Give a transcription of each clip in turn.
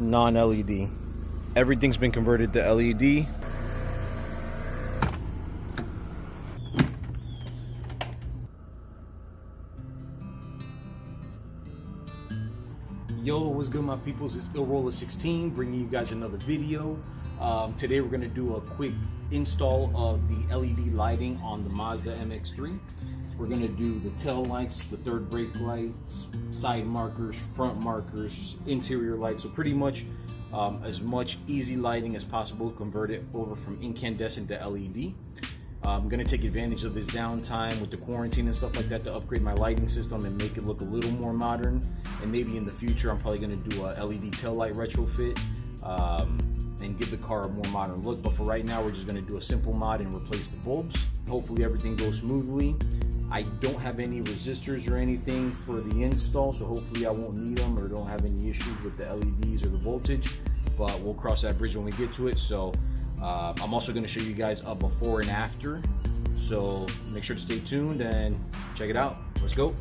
non-LED. Everything's been converted to LED. Yo, what's good, my peoples? It's Roller16 bringing you guys another video. Today we're going to do a quick install of the LED lighting on the Mazda Mx3. We're going to do the tail lights, the third brake lights, side markers, front markers, interior lights. So pretty much as much easy lighting as possible, convert it over from incandescent to LED. I'm going to take advantage of this downtime with the quarantine and stuff like that to upgrade my lighting system and make it look a little more modern. And maybe in the future I'm probably going to do a LED tail light retrofit and give the car a more modern look. But for right now, we're just going to do a simple mod and replace the bulbs. Hopefully everything goes smoothly. I don't have any resistors or anything for the install, so hopefully I won't need them or don't have any issues with the LEDs or the voltage, but we'll cross that bridge when we get to it. So I'm also going to show you guys a before and after, so make sure to stay tuned and check it out. Let's go.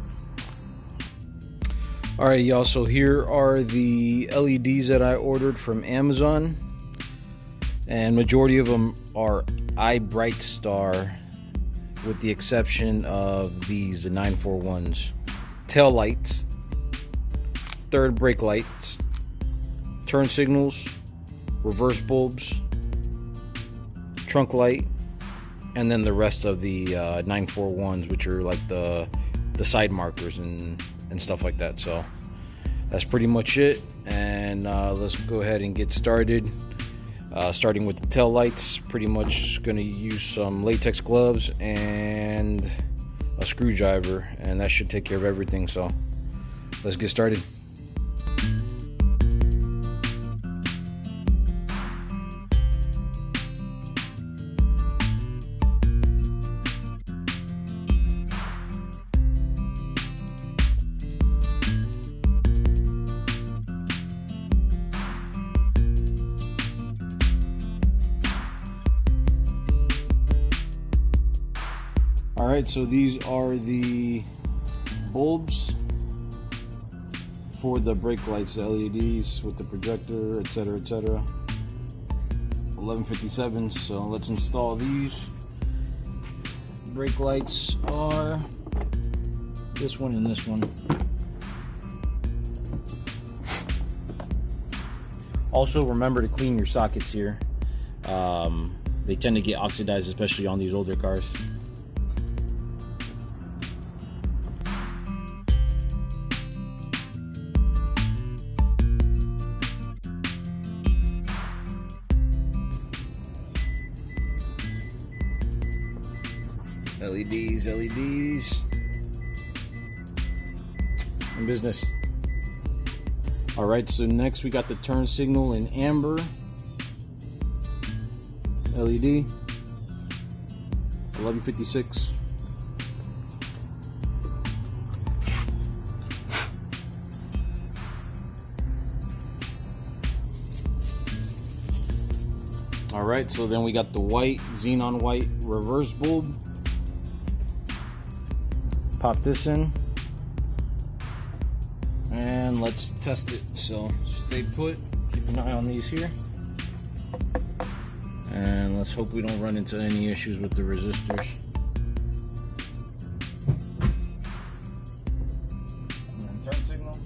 Alright y'all, so here are the LEDs that I ordered from Amazon, and majority of them are iBright Star, with the exception of these, the 941s. Tail lights, third brake lights, turn signals, reverse bulbs, trunk light, and then the rest of the 941s, which are like the side markers and stuff like that. So that's pretty much it, and let's go ahead and get started. Starting with the tail lights, pretty much going to use some latex gloves and a screwdriver, and that should take care of everything. So let's get started. Alright, so these are the bulbs for the brake lights, the LEDs with the projector, etc., etc. 1157s, so let's install these. Brake lights are this one and this one. Also, remember to clean your sockets here. They tend to get oxidized, especially on these older cars. LEDs in business. Alright, so next we got the turn signal in amber LED, 1156. Alright, so then we got the white, xenon white reverse bulb. Pop this in and let's test it. So stay put, keep an eye on these here, and let's hope we don't run into any issues with the resistors. And then turn signal.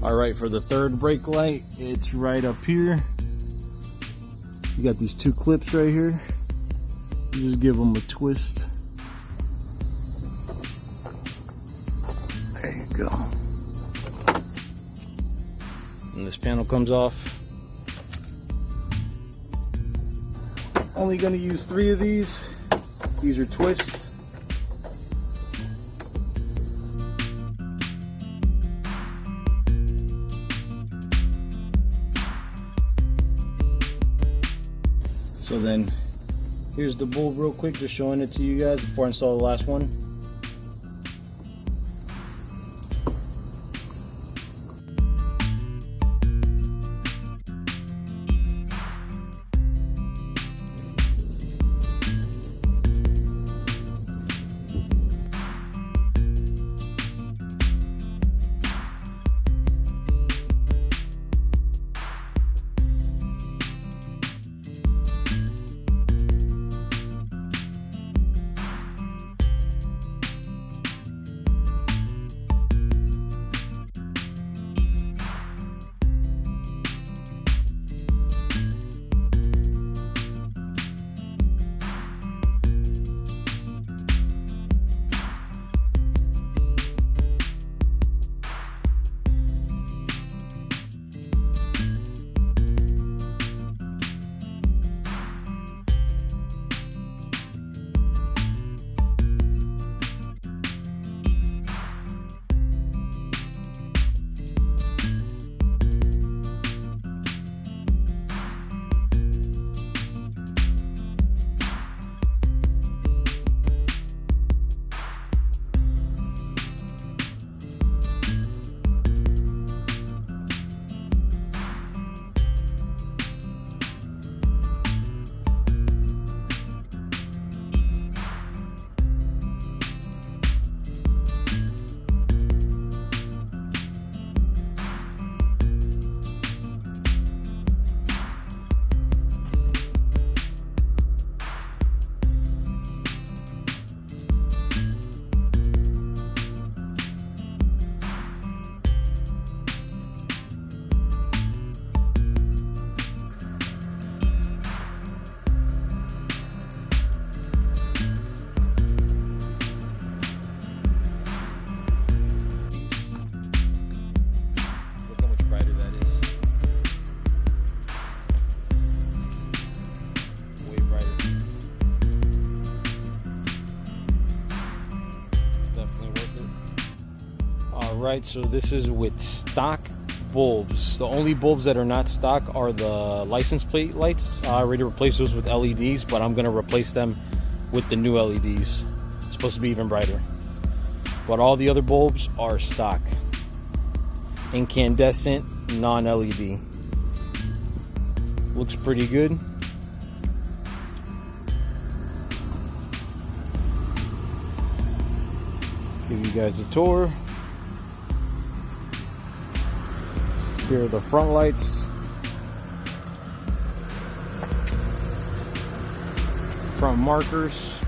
Alright, for the third brake light, it's right up here. You got these two clips right here. Just give them a twist. There you go. And this panel comes off. Only going to use 3 of these. These are twists. So then, here's the bulb real quick, just showing it to you guys before I install the last one. Right, so this is with stock bulbs. The only bulbs that are not stock are the license plate lights. I already replaced those with LEDs, but I'm gonna replace them with the new LEDs. It's supposed to be even brighter. But all the other bulbs are stock. Incandescent, non-LED. Looks pretty good. Give you guys a tour. Here are the front lights, front markers,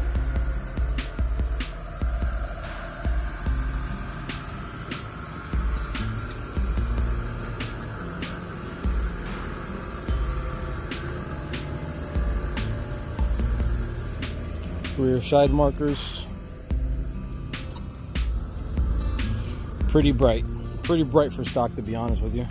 rear side markers. Pretty bright for stock, to be honest with you.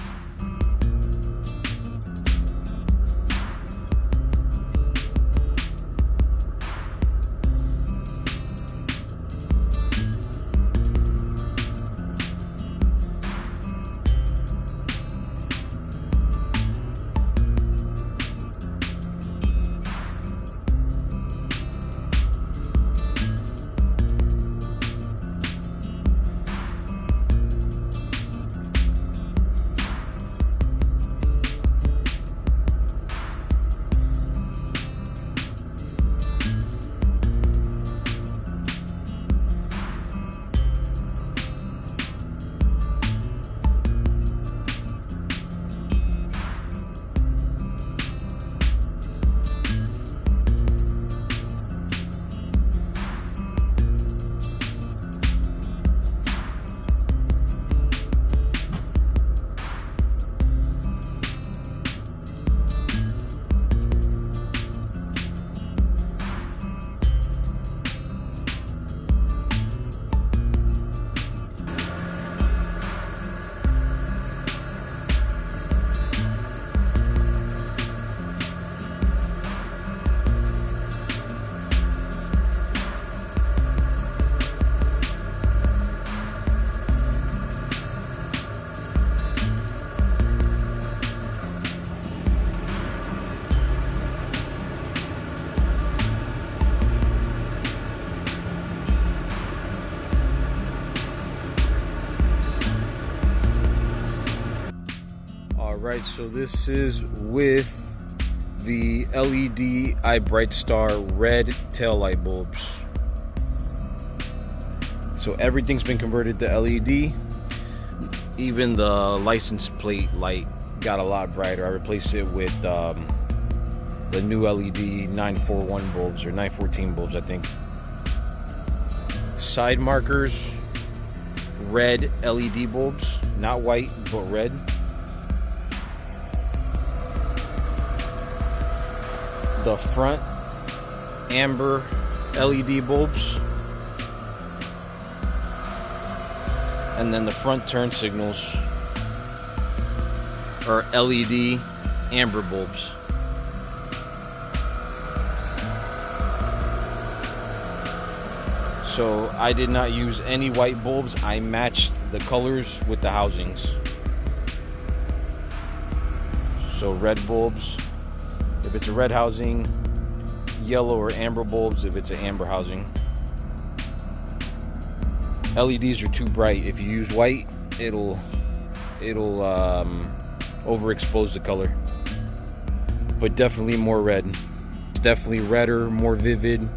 Alright, so this is with the LED iBright Star red taillight bulbs. So everything's been converted to LED. Even the license plate light got a lot brighter. I replaced it with the new LED 941 bulbs, or 914 bulbs, I think. Sidemarkers red LED bulbs, not white but red. The front amber LED bulbs, and then the front turn signals are LED amber bulbs. So I did not use any white bulbs. I matched the colors with the housings. So red bulbs if it's a red housing, yellow or amber bulbs if it's an amber housing. LEDs are too bright. If you use white, it'll overexpose the color. But definitely more red. It's definitely redder, more vivid,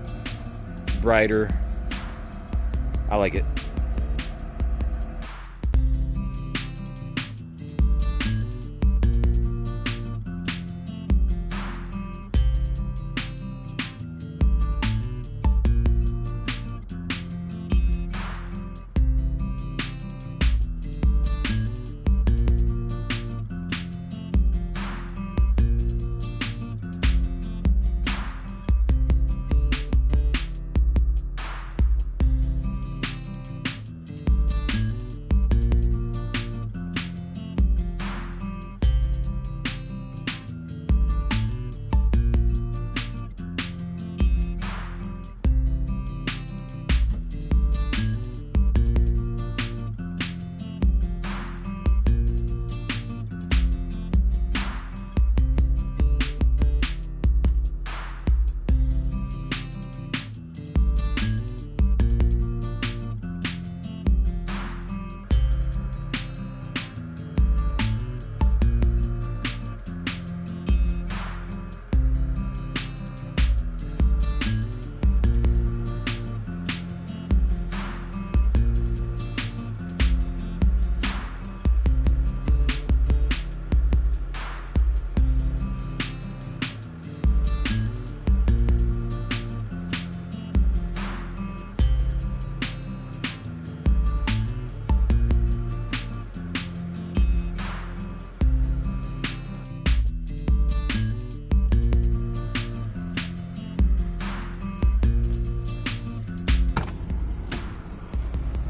brighter. I like it.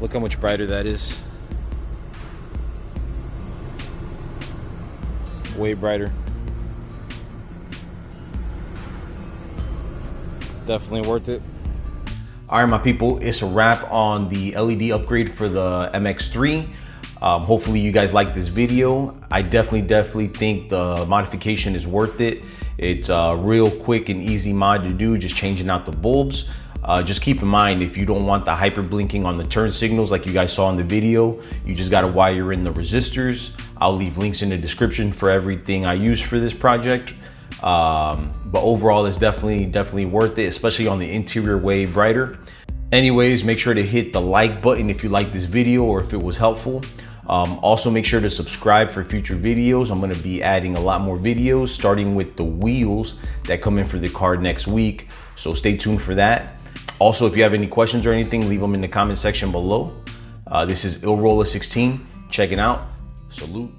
Look how much brighter that is. Way brighter. Definitely worth it. All right, my people, it's a wrap on the LED upgrade for the MX3. Hopefully you guys like this video. I definitely think the modification is worth it. It's a real quick and easy mod to do, just changing out the bulbs. Just keep in mind, if you don't want the hyper blinking on the turn signals like you guys saw in the video, you just got to wire in the resistors. I'll leave links in the description for everything I use for this project. But overall, it's definitely worth it, especially on the interior, way brighter. Anyways, make sure to hit the like button if you like this video or if it was helpful. Also, make sure to subscribe for future videos. I'm going to be adding a lot more videos, starting with the wheels that come in for the car next week. So stay tuned for that. Also, if you have any questions or anything, leave them in the comment section below. This is Ilrola16 checking out. Salute.